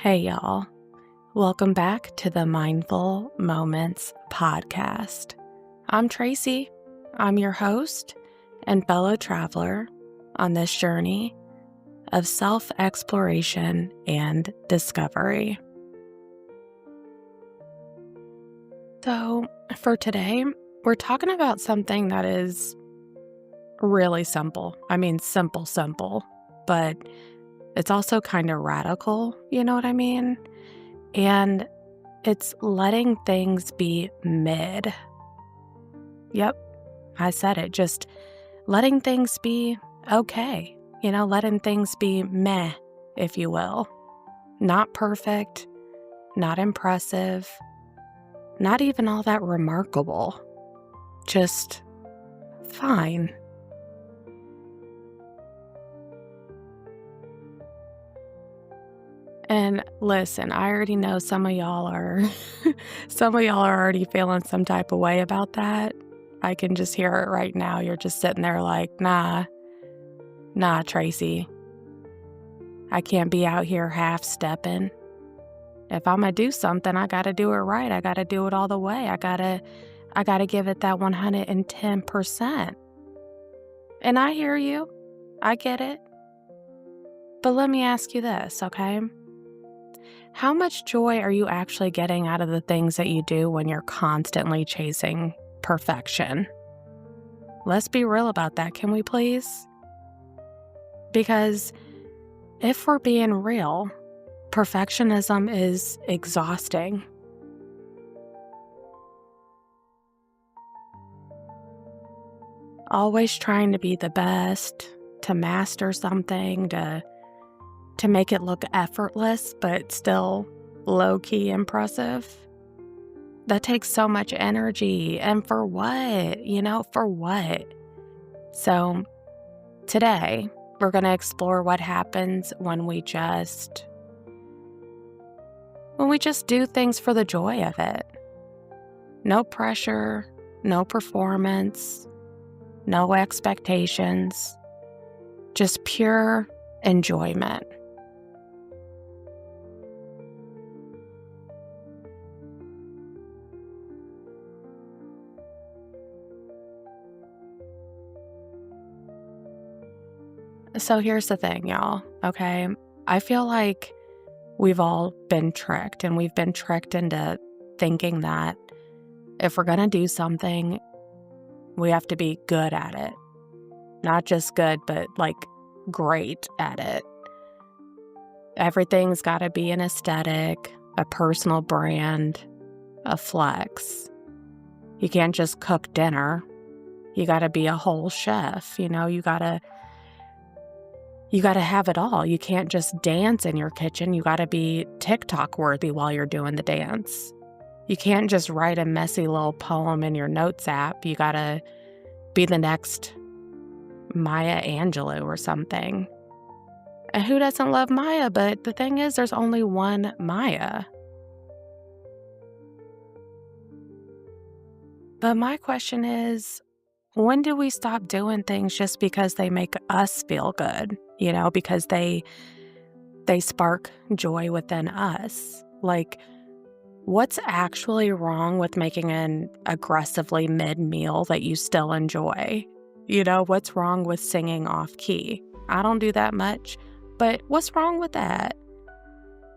Hey, y'all. Welcome back to the Mindful Moments podcast. I'm Tracy. I'm your host and fellow traveler on this journey of self-exploration and discovery. So, for today, we're talking about something that is really simple. I mean, simple, but it's also kind of radical, you know what I mean? And it's letting things be mid. Yep, I said it. Just letting things be okay. Letting things be meh, if you will. Not perfect, not impressive, not even all that remarkable. Just fine. And listen, I already know some of y'all are already feeling some type of way about that. I can just hear it right now. You're just sitting there like, nah, Tracy. I can't be out here half-stepping. If I'm gonna do something, I gotta do it right. I gotta do it all the way. I gotta give it that 110%. And I hear you. I get it. But let me ask you this, okay? How much joy are you actually getting out of the things that you do when you're constantly chasing perfection? Let's be real about that, can we please? Because if we're being real, perfectionism is exhausting. Always trying to be the best, to master something, to make it look effortless, but still low-key impressive. That takes so much energy. And for what? For what? So today, we're going to explore what happens when we just do things for the joy of it. No pressure, no performance, no expectations, just pure enjoyment. So here's the thing, y'all, okay? I feel like we've all been tricked, and we've been tricked into thinking that if we're going to do something, we have to be good at it. Not just good, but great at it. Everything's got to be an aesthetic, a personal brand, a flex. You can't just cook dinner. You got to be a whole chef, you got to have it all. You can't just dance in your kitchen. You got to be TikTok worthy while you're doing the dance. You can't just write a messy little poem in your notes app. You got to be the next Maya Angelou or something. And who doesn't love Maya? But the thing is, there's only one Maya. But my question is, when do we stop doing things just because they make us feel good? Because they spark joy within us. What's actually wrong with making an aggressively mid-meal that you still enjoy? What's wrong with singing off-key? I don't do that much, but what's wrong with that?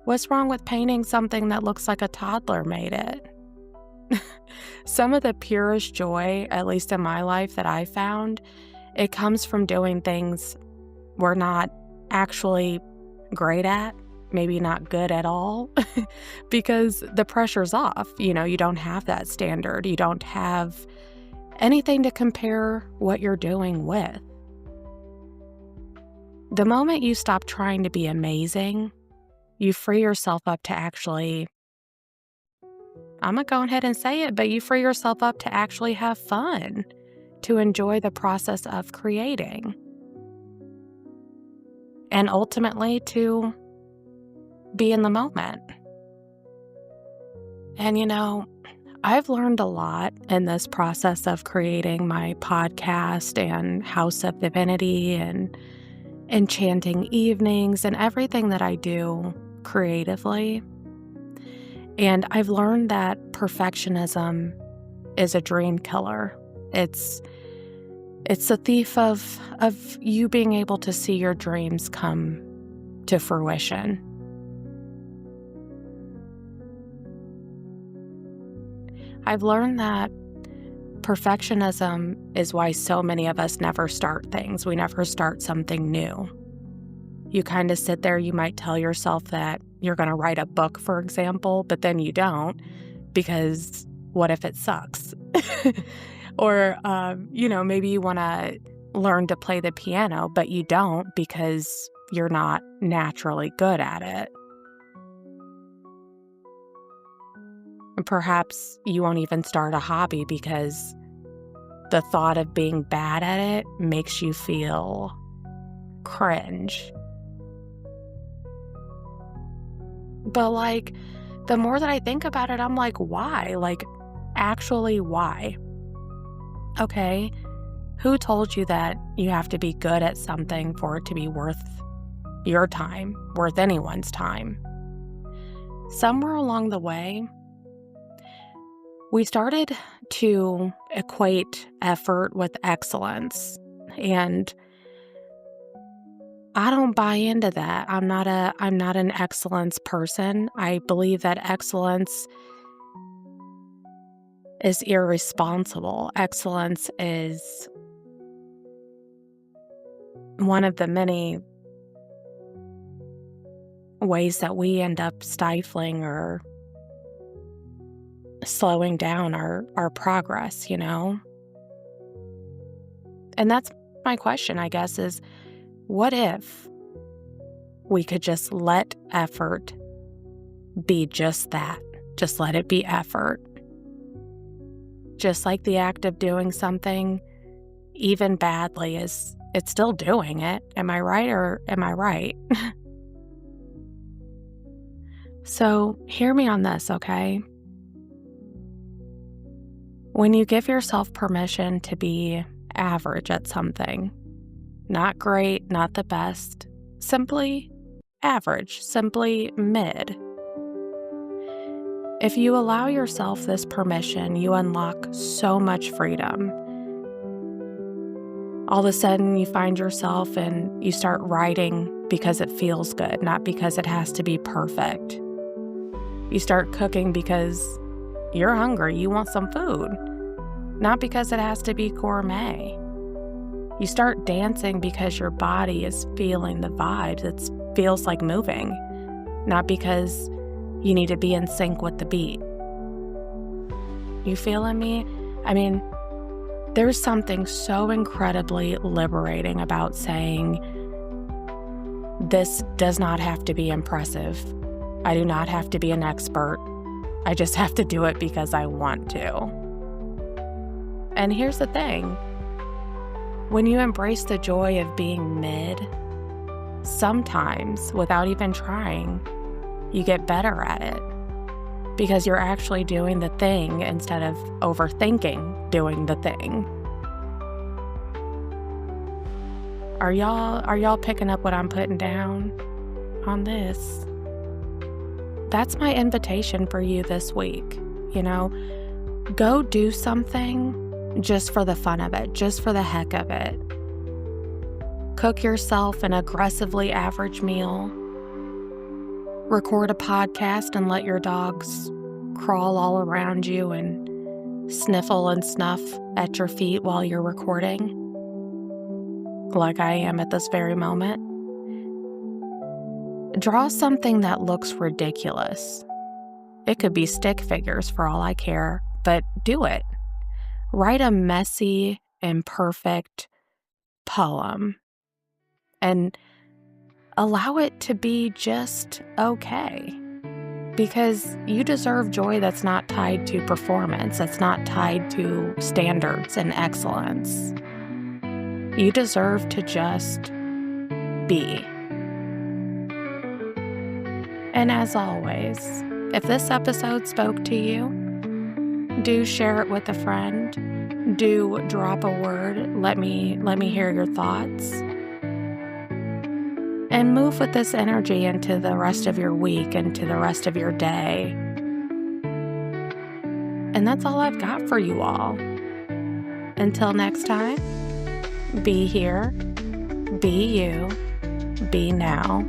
What's wrong with painting something that looks like a toddler made it? Some of the purest joy, at least in my life, that I found, it comes from doing things we're not actually great at, maybe not good at all, because the pressure's off. You don't have that standard. You don't have anything to compare what you're doing with. The moment you stop trying to be amazing, you free yourself up to actually, I'm going to go ahead and say it, but you free yourself up to actually have fun, to enjoy the process of creating, and ultimately to be in the moment. And I've learned a lot in this process of creating my podcast and House of Divinity and Enchanting Evenings and everything that I do creatively. And I've learned that perfectionism is a dream killer. It's the thief of you being able to see your dreams come to fruition. I've learned that perfectionism is why so many of us never start things. We never start something new. You kind of sit there, you might tell yourself that you're going to write a book, for example, but then you don't, because what if it sucks? Or, maybe you want to learn to play the piano, but you don't because you're not naturally good at it. And perhaps you won't even start a hobby because the thought of being bad at it makes you feel cringe. But the more that I think about it, I'm like, why? Actually, why? Okay, who told you that you have to be good at something for it to be worth your time, worth anyone's time? Somewhere along the way, we started to equate effort with excellence, and I don't buy into that. I'm not an excellence person. I believe that excellence is irresponsible. Excellence is one of the many ways that we end up stifling or slowing down our progress, And that's my question, I guess, is what if we could just let effort be just that? Just let it be effort. Just like the act of doing something, even badly, it's still doing it. Am I right or am I right? So hear me on this, okay? When you give yourself permission to be average at something, not great, not the best, simply average, simply mid. If you allow yourself this permission, you unlock so much freedom. All of a sudden, you find yourself and you start writing because it feels good, not because it has to be perfect. You start cooking because you're hungry, you want some food, not because it has to be gourmet. You start dancing because your body is feeling the vibes. It feels like moving, not because you need to be in sync with the beat. You feeling me? I mean, there's something so incredibly liberating about saying, this does not have to be impressive. I do not have to be an expert. I just have to do it because I want to. And here's the thing. When you embrace the joy of being mid, sometimes, without even trying, you get better at it because you're actually doing the thing instead of overthinking doing the thing. Are y'all picking up what I'm putting down on this? That's my invitation for you this week. Go do something just for the fun of it, just for the heck of it. Cook yourself an aggressively average meal. Record a podcast and let your dogs crawl all around you and sniffle and snuff at your feet while you're recording, like I am at this very moment. Draw something that looks ridiculous. It could be stick figures for all I care, but do it. Write a messy, imperfect poem and allow it to be just okay. Because you deserve joy that's not tied to performance, that's not tied to standards and excellence. You deserve to just be. And as always, if this episode spoke to you, do share it with a friend. Do drop a word. Let me hear your thoughts. and move with this energy into the rest of your week, into the rest of your day. And that's all I've got for you all. Until next time, be here, be you, be now.